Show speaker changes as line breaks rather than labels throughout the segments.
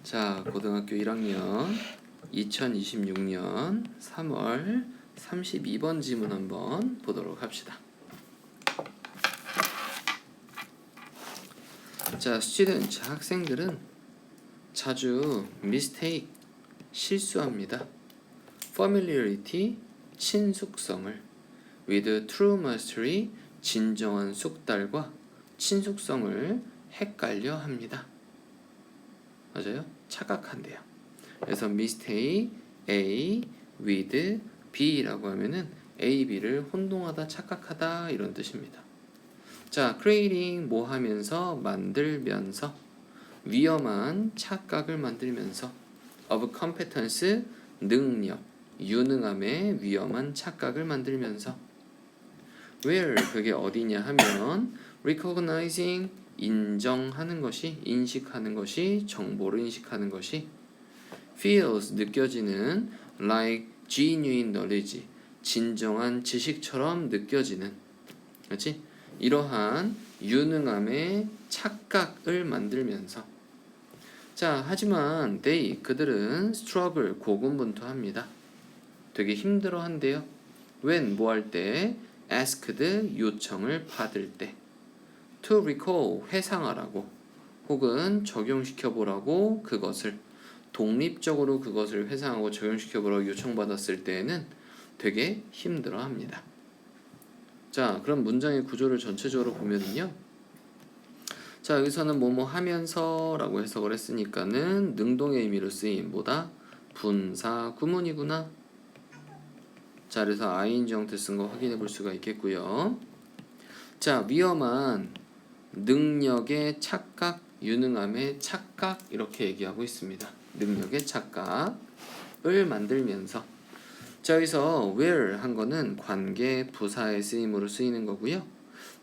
자, 고등학교 1학년 2026년 3월 32번 지문 한번 보도록 합시다. 자, student, 학생들은 자주 mistake, 실수합니다. familiarity, 친숙성을 with true mastery, 진정한 숙달과 친숙성을 헷갈려 합니다. 맞아요? 착각한대요. 그래서 mistake A with B라고 하면은 A, B를 혼동하다, 착각하다 이런 뜻입니다. 자, creating 뭐 하면서, 만들면서, 위험한 착각을 만들면서, of competence 능력, 유능함의 위험한 착각을 만들면서, where 그게 어디냐 하면 recognizing 인정하는 것이, 인식하는 것이, 정보를 인식하는 것이, feels 느껴지는 like genuine knowledge 진정한 지식처럼 느껴지는, 그렇지? 이러한 유능함의 착각을 만들면서, 자, 하지만 they 그들은 struggle 고군분투합니다. 되게 힘들어한대요. when 뭐 할 때, asked 요청을 받을 때, to recall 회상하라고 혹은 적용시켜 보라고, 그것을 독립적으로 그것을 회상하고 적용시켜 보라고 요청받았을 때에는 되게 힘들어합니다. 자, 그럼 문장의 구조를 전체적으로 보면은요, 자, 여기서는 뭐뭐 하면서 라고 해석을 했으니까는 능동의 의미로 쓰인 뭐다? 분사 구문이구나. 자, 그래서 ing 형태 쓴 거 확인해 볼 수가 있겠고요. 자, 위험한 능력의 착각, 유능함의 착각 이렇게 얘기하고 있습니다. 능력의 착각을 만들면서, 자, 여기서 where 한 거는 관계 부사의 쓰임으로 쓰이는 거고요.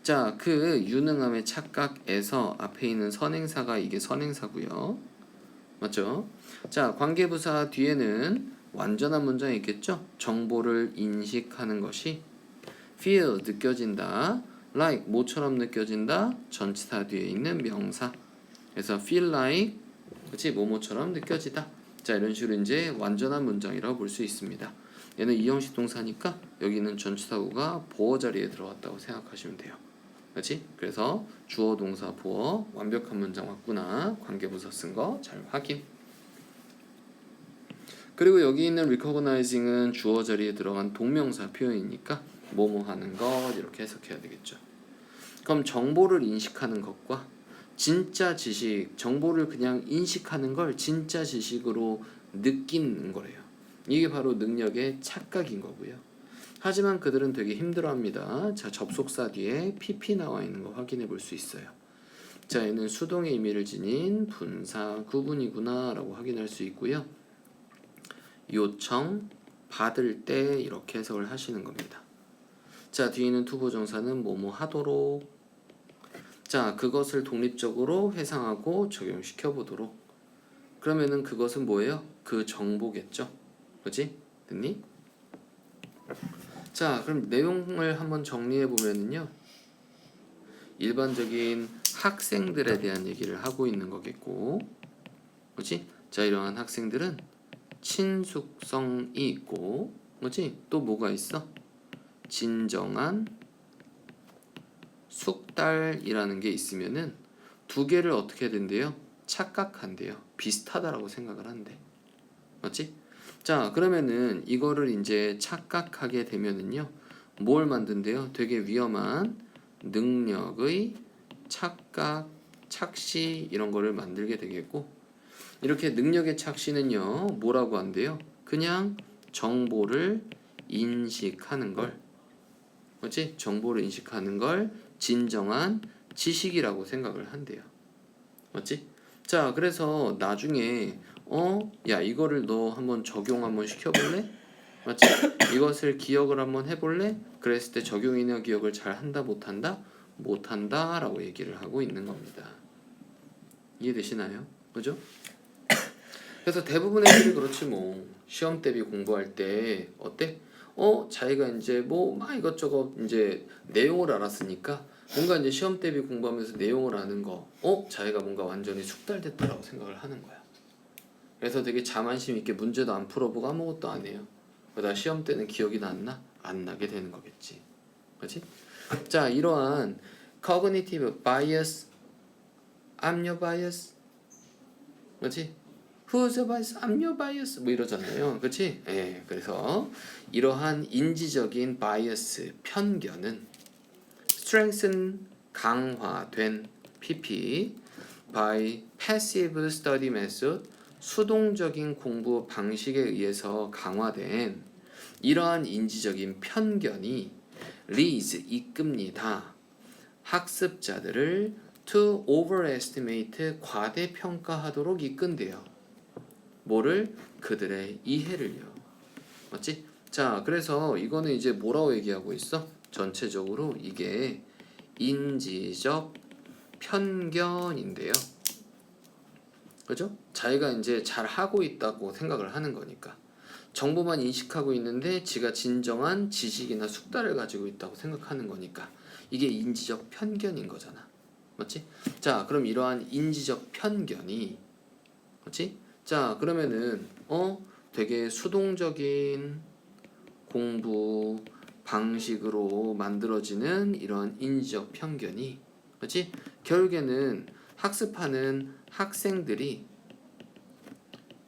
자, 그 유능함의 착각에서 앞에 있는 선행사가 이게 선행사고요. 맞죠? 자, 관계부사 뒤에는 완전한 문장이 있겠죠? 정보를 인식하는 것이 feel 느껴진다, like 뭐처럼 느껴진다, 전치사 뒤에 있는 명사. 그래서 feel like 그렇지, 뭐뭐처럼 느껴지다. 자, 이런 식으로 이제 완전한 문장이라고 볼 수 있습니다. 얘는 이형식 동사니까 여기는 전치사구가 보어 자리에 들어갔다고 생각하시면 돼요. 그렇지? 그래서 주어 동사 보어 완벽한 문장 왔구나. 관계부사 쓴 거 잘 확인. 그리고 여기 있는 recognizing은 주어 자리에 들어간 동명사 표현이니까 뭐뭐 하는 것 이렇게 해석해야 되겠죠. 그럼 정보를 인식하는 것과 진짜 지식, 정보를 그냥 인식하는 걸 진짜 지식으로 느끼는 거래요. 이게 바로 능력의 착각인 거고요. 하지만 그들은 되게 힘들어합니다. 자, 접속사 뒤에 pp 나와 있는 거 확인해 볼 수 있어요. 자, 얘는 수동의 의미를 지닌 분사 구분이구나 라고 확인할 수 있고요. 요청 받을 때 이렇게 해석을 하시는 겁니다. 자, 뒤에 있는 투부정사는 뭐뭐 하도록, 자, 그것을 독립적으로 회상하고 적용시켜 보도록. 그러면은 그것은 뭐예요? 그 정보겠죠. 그렇지? 됐니? 자, 그럼 내용을 한번 정리해 보면은요, 일반적인 학생들에 대한 얘기를 하고 있는 거겠고, 그렇지? 자, 이러한 학생들은 친숙성이 있고, 그렇지? 또 뭐가 있어? 진정한 숙달이라는 게 있으면은 두 개를 어떻게 된대요? 착각한대요. 비슷하다라고 생각을 한대. 맞지? 자, 그러면은 이거를 이제 착각하게 되면은요, 뭘 만든대요? 되게 위험한 능력의 착각, 착시 이런 거를 만들게 되겠고, 이렇게 능력의 착시는요, 뭐라고 한대요? 그냥 정보를 인식하는 걸, 그렇지? 정보를 인식하는 걸 진정한 지식이라고 생각을 한대요. 맞지? 자, 그래서 나중에 야, 이거를 너 한번 적용 한번 시켜볼래? 맞지? 이것을 기억을 한번 해볼래? 그랬을 때 적용이나 기억을 잘 한다, 못한다? 못한다 라고 얘기를 하고 있는 겁니다. 이해되시나요? 그죠? 그래서 대부분의 애들이 그렇지 뭐. 시험 대비 공부할 때 어때? 자기가 이제 뭐 막 이것저것 이제 내용을 알았으니까 뭔가 이제 시험 대비 공부하면서 내용을 아는 거, 자기가 뭔가 완전히 숙달됐다라고 생각을 하는 거야. 그래서 되게 자만심 있게 문제도 안 풀어보고 아무것도 안 해요. 그러다 시험 때는 기억이 났나? 안 나게 되는 거겠지. 그렇지? 자, 이러한 cognitive bias, I'm your bias, 그렇지? Who's your bias? I'm your bias. 뭐 이러잖아요. 그렇지? 예. 그래서 이러한 인지적인 바이어스, 편견은 strengthen, 강화된 PP by passive study method, 수동적인 공부 방식에 의해서 강화된 이러한 인지적인 편견이 leads, 이끕니다. 학습자들을 to overestimate, 과대평가하도록 이끈대요. 뭐를? 그들의 이해를요. 맞지? 자, 그래서 이거는 이제 뭐라고 얘기하고 있어? 전체적으로 이게 인지적 편견인데요. 그죠? 자기가 이제 잘 하고 있다고 생각을 하는 거니까. 정보만 인식하고 있는데 지가 진정한 지식이나 숙달을 가지고 있다고 생각하는 거니까. 이게 인지적 편견인 거잖아. 맞지? 자, 그럼 이러한 인지적 편견이, 맞지? 자, 그러면은 되게 수동적인 공부 방식으로 만들어지는 이런 인지적 편견이, 그렇지? 결국에는 학습하는 학생들이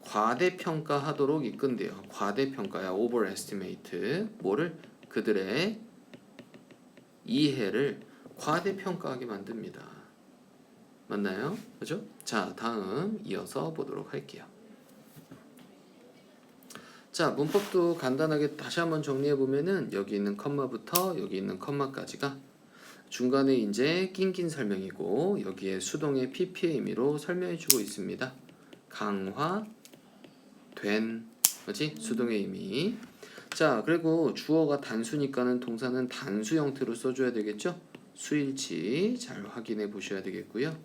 과대평가하도록 이끈대요. 과대평가야, overestimate. 뭐를? 그들의 이해를 과대평가하게 만듭니다. 맞나요? 그죠? 자, 다음 이어서 보도록 할게요. 자, 문법도 간단하게 다시 한번 정리해 보면은 여기 있는 컴마부터 여기 있는 컴마까지가 중간에 이제 낑긴 설명이고 여기에 수동의 PP의 의미로 설명해 주고 있습니다. 강화된, 그렇지? 수동의 의미. 자, 그리고 주어가 단수니까는 동사는 단수 형태로 써줘야 되겠죠? 수일치 잘 확인해 보셔야 되겠고요.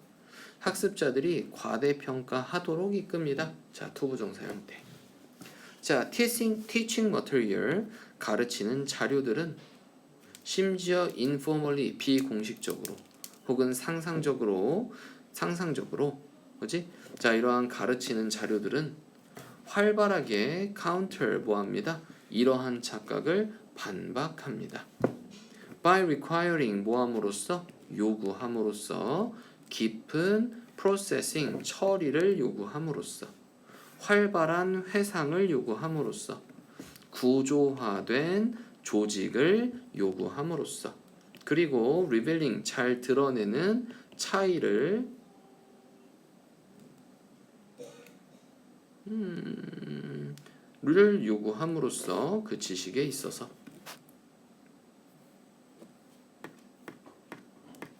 학습자들이 과대평가하도록 이끕니다. 자, 투부정사 형태. 자, teaching material, 가르치는 자료들은 심지어 informally, 비공식적으로 혹은 상상적으로, 그지? 자, 이러한 가르치는 자료들은 활발하게 counter 뭐합니다? 이러한 착각을 반박합니다. by requiring 뭐함으로써? 요구함으로써, 깊은 processing 처리를 요구함으로써, 활발한 회상을 요구함으로써, 구조화된 조직을 요구함으로써, 그리고 revealing 잘 드러내는 차이를 를 요구함으로써 그 지식에 있어서.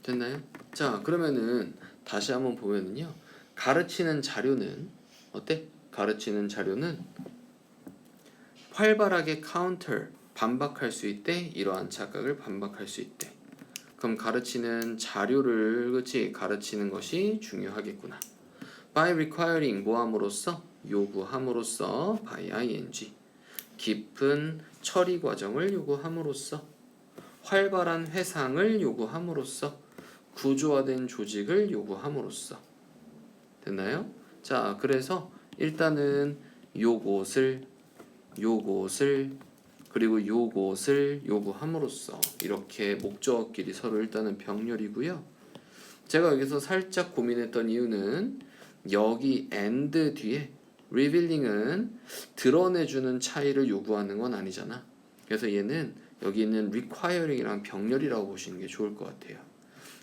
됐나요? 자, 그러면은 다시 한번 보면은요, 가르치는 자료는 어때? 가르치는 자료는 활발하게 counter, 반박할 수 있대. 이러한 착각을 반박할 수 있대. 그럼 가르치는 자료를, 그치? 가르치는 것이 중요하겠구나. by requiring 뭐함으로써? 요구함으로써, by ing. 깊은 처리 과정을 요구함으로써, 활발한 회상을 요구함으로써, 구조화된 조직을 요구함으로써. 됐나요? 자, 그래서 일단은 요것을 그리고 요것을 요구함으로써 이렇게 목적어끼리 서로 일단은 병렬이고요. 제가 여기서 살짝 고민했던 이유는 여기 and 뒤에 revealing은 드러내주는 차이를 요구하는 건 아니잖아. 그래서 얘는 여기 있는 requiring이랑 병렬이라고 보시는 게 좋을 것 같아요.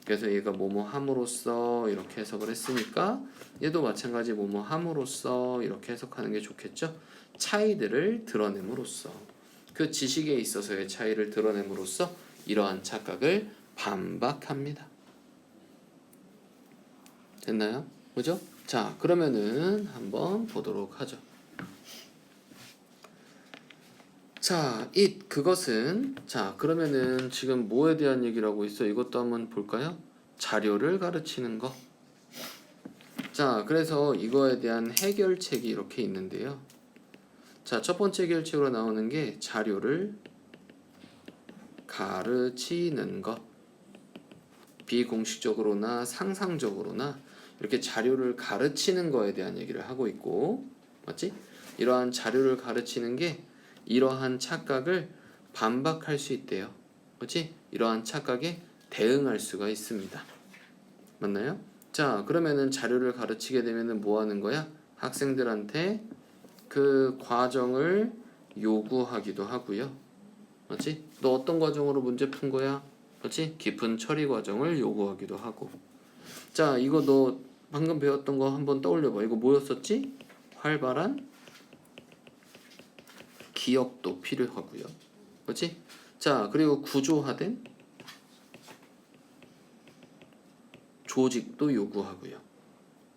그래서 얘가 뭐뭐 함으로써 이렇게 해석을 했으니까 얘도 마찬가지 뭐뭐 함으로써 이렇게 해석하는 게 좋겠죠. 차이들을 드러냄으로써, 그 지식에 있어서의 차이를 드러냄으로써 이러한 착각을 반박합니다. 됐나요? 그죠? 자, 그러면은 한번 보도록 하죠. 자, 그것은, 자, 그러면은 지금 뭐에 대한 얘기를 하고 있어? 이것도 한번 볼까요? 자료를 가르치는 거. 자, 그래서 이거에 대한 해결책이 이렇게 있는데요. 자, 첫 번째 해결책으로 나오는 게 자료를 가르치는 것. 비공식적으로나 상상적으로나 이렇게 자료를 가르치는 거에 대한 얘기를 하고 있고, 맞지? 이러한 자료를 가르치는 게 이러한 착각을 반박할 수 있대요. 그렇지? 이러한 착각에 대응할 수가 있습니다. 맞나요? 자, 그러면은 자료를 가르치게 되면은 뭐 하는 거야? 학생들한테 그 과정을 요구하기도 하고요. 맞지? 너 어떤 과정으로 문제 푼 거야? 맞지? 깊은 처리 과정을 요구하기도 하고. 자, 이거 너 방금 배웠던 거 한번 떠올려 봐. 이거 뭐였었지? 활발한 기억도 필요하고요. 그렇지? 자, 그리고 구조화된 조직도 요구하고요.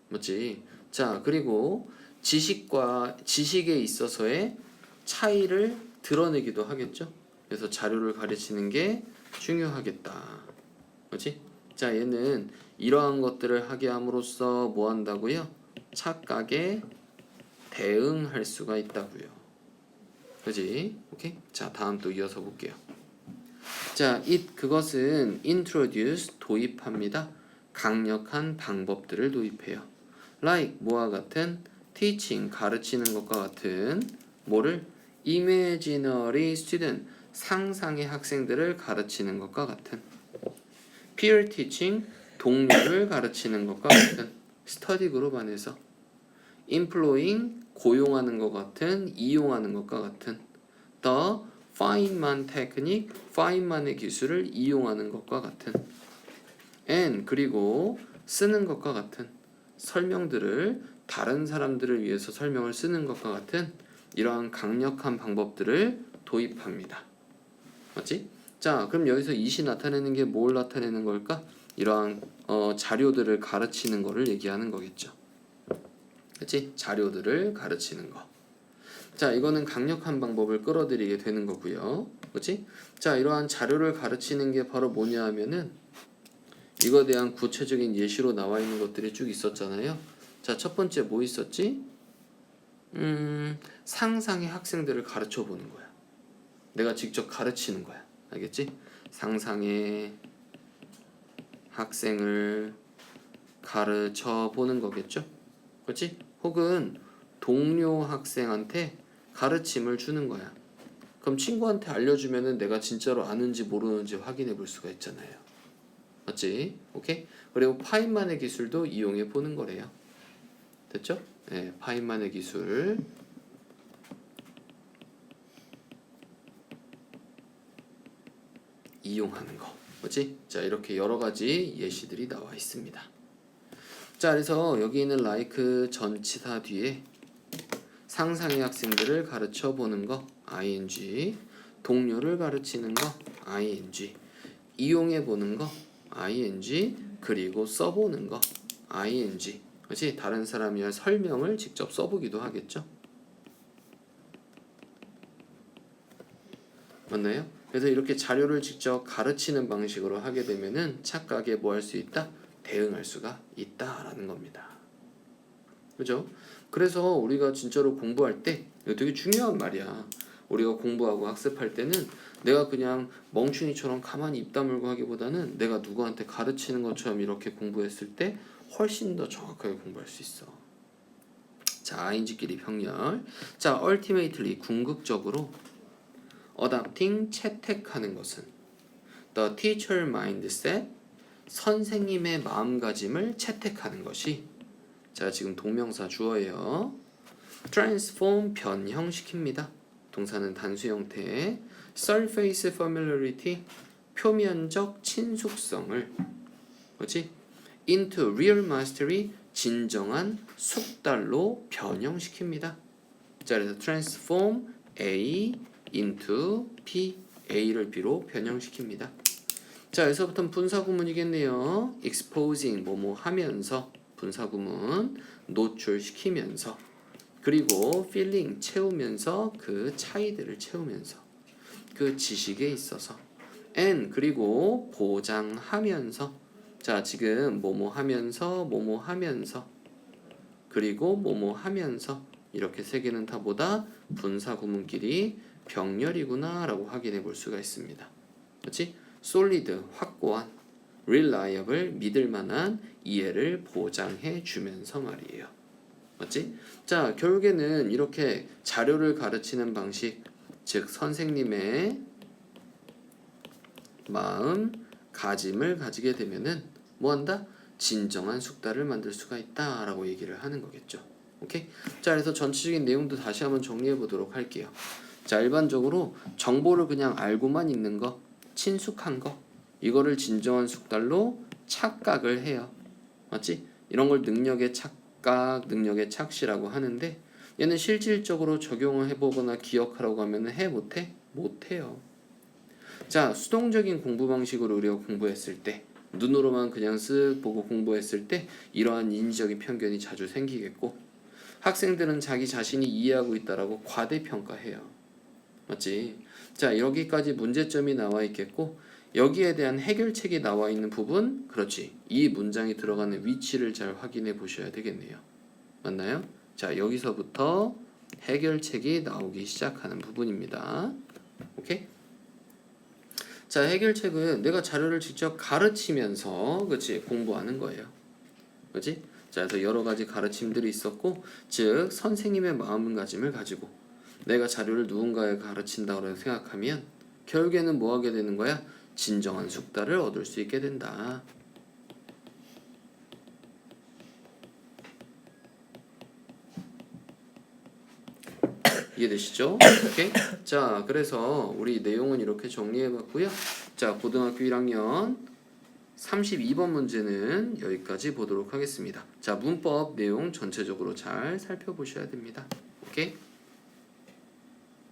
맞지? 자, 그리고 지식에 있어서의 차이를 드러내기도 하겠죠. 그래서 자료를 가르치는 게 중요하겠다. 그렇지? 자, 얘는 이러한 것들을 하게 함으로써 뭐 한다고요? 착각에 대응할 수가 있다고요. 그지? 오케이? 자, 다음 또 이어서 볼게요. 자, 그것은 introduce 도입합니다. 강력한 방법들을 도입해요. like 뭐와 같은 teaching 가르치는 것과 같은 뭐를 imaginary student 상상의 학생들을 가르치는 것과 같은 peer teaching 동료를 가르치는 것과 같은 study 그룹 안에서 employing 고용하는 것 같은 이용하는 것과 같은 the Feynman technique 파인만의 기술을 이용하는 것과 같은 and 그리고 쓰는 것과 같은 설명들을 다른 사람들을 위해서 설명을 쓰는 것과 같은 이러한 강력한 방법들을 도입합니다. 맞지? 자, 그럼 여기서 이시 나타내는 게 뭘 나타내는 걸까? 이러한 자료들을 가르치는 거를 얘기하는 거겠죠. 그치? 자료들을 가르치는 거. 자, 이거는 강력한 방법을 끌어들이게 되는 거고요. 그치? 자, 이러한 자료를 가르치는 게 바로 뭐냐 하면은 이거에 대한 구체적인 예시로 나와 있는 것들이 쭉 있었잖아요. 자, 첫 번째 뭐 있었지? 상상의 학생들을 가르쳐 보는 거야. 내가 직접 가르치는 거야. 알겠지? 상상의 학생을 가르쳐 보는 거겠죠? 그렇지? 혹은 동료 학생한테 가르침을 주는 거야. 그럼 친구한테 알려주면은 내가 진짜로 아는지 모르는지 확인해 볼 수가 있잖아요. 맞지? 오케이? 그리고 파인만의 기술도 이용해 보는 거래요. 됐죠? 네, 파인만의 기술 이용하는 거. 그렇지? 자, 이렇게 여러 가지 예시들이 나와 있습니다. 자, 그래서 여기 있는 like 전치사 뒤에 상상의 학생들을 가르쳐 보는 거 ing, 동료를 가르치는 거 ing, 이용해 보는 거 ing, 그리고 써보는 거 ing. 그렇지? 다른 사람이 할 설명을 직접 써보기도 하겠죠. 맞나요? 그래서 이렇게 자료를 직접 가르치는 방식으로 하게 되면은 착각에 뭐 할 수 있다? 대응할 수가 있다라는 겁니다. 그죠? 그래서 우리가 진짜로 공부할 때 이거 되게 중요한 말이야. 우리가 공부하고 학습할 때는 내가 그냥 멍충이처럼 가만히 입 다물고 하기보다는 내가 누구한테 가르치는 것처럼 이렇게 공부했을 때 훨씬 더 정확하게 공부할 수 있어. 자, ing끼리 병렬. 자, ultimately 궁극적으로 adapting 채택하는 것은 the teacher mindset 선생님의 마음가짐을 채택하는 것이 자, 지금 동명사 주어예요. transform 변형시킵니다. 동사는 단수 형태. surface familiarity 표면적 친숙성을 뭐지? into real mastery 진정한 숙달로 변형시킵니다. 자, 그래서 transform A into P A를 B로 변형시킵니다. 자, 여기서부터는 분사구문이겠네요. exposing 뭐뭐 하면서 분사구문 노출시키면서 그리고 filling 채우면서 그 차이들을 채우면서 그 지식에 있어서 and 그리고 보장하면서 자, 지금 뭐뭐 하면서 뭐뭐 하면서 그리고 뭐뭐 하면서 이렇게 세 개는 다 보다 분사구문끼리 병렬이구나 라고 확인해 볼 수가 있습니다. 그렇지? solid 확고한 reliable 믿을 만한 이해를 보장해 주면서 말이에요. 맞지? 자, 결국에는 이렇게 자료를 가르치는 방식, 즉 선생님의 마음가짐을 가지게 되면은 뭐한다? 진정한 숙달을 만들 수가 있다라고 얘기를 하는 거겠죠. 오케이? 자, 그래서 전체적인 내용도 다시 한번 정리해 보도록 할게요. 자, 일반적으로 정보를 그냥 알고만 있는 거, 친숙한 거, 이거를 진정한 숙달로 착각을 해요. 맞지? 이런 걸 능력의 착각, 능력의 착시라고 하는데 얘는 실질적으로 적용을 해보거나 기억하라고 하면 해 못해? 못해요. 자, 수동적인 공부 방식으로 우리가 공부했을 때 눈으로만 그냥 쓱 보고 공부했을 때 이러한 인지적인 편견이 자주 생기겠고 학생들은 자기 자신이 이해하고 있다라고 과대평가해요. 맞지? 자, 여기까지 문제점이 나와 있겠고 여기에 대한 해결책이 나와 있는 부분, 그렇지. 이 문장이 들어가는 위치를 잘 확인해 보셔야 되겠네요. 맞나요? 자, 여기서부터 해결책이 나오기 시작하는 부분입니다. 오케이? 자, 해결책은 내가 자료를 직접 가르치면서 그치 공부하는 거예요. 그치? 자, 그래서 여러 가지 가르침들이 있었고, 즉 선생님의 마음가짐을 가지고 내가 자료를 누군가에 가르친다고 생각하면 결국에는 뭐 하게 되는 거야? 진정한 숙달을 얻을 수 있게 된다. 이해되시죠? 오케이? 자, 그래서 우리 내용은 이렇게 정리해봤고요. 자, 고등학교 1학년 32번 문제는 여기까지 보도록 하겠습니다. 자, 문법 내용 전체적으로 잘 살펴보셔야 됩니다. 오케이?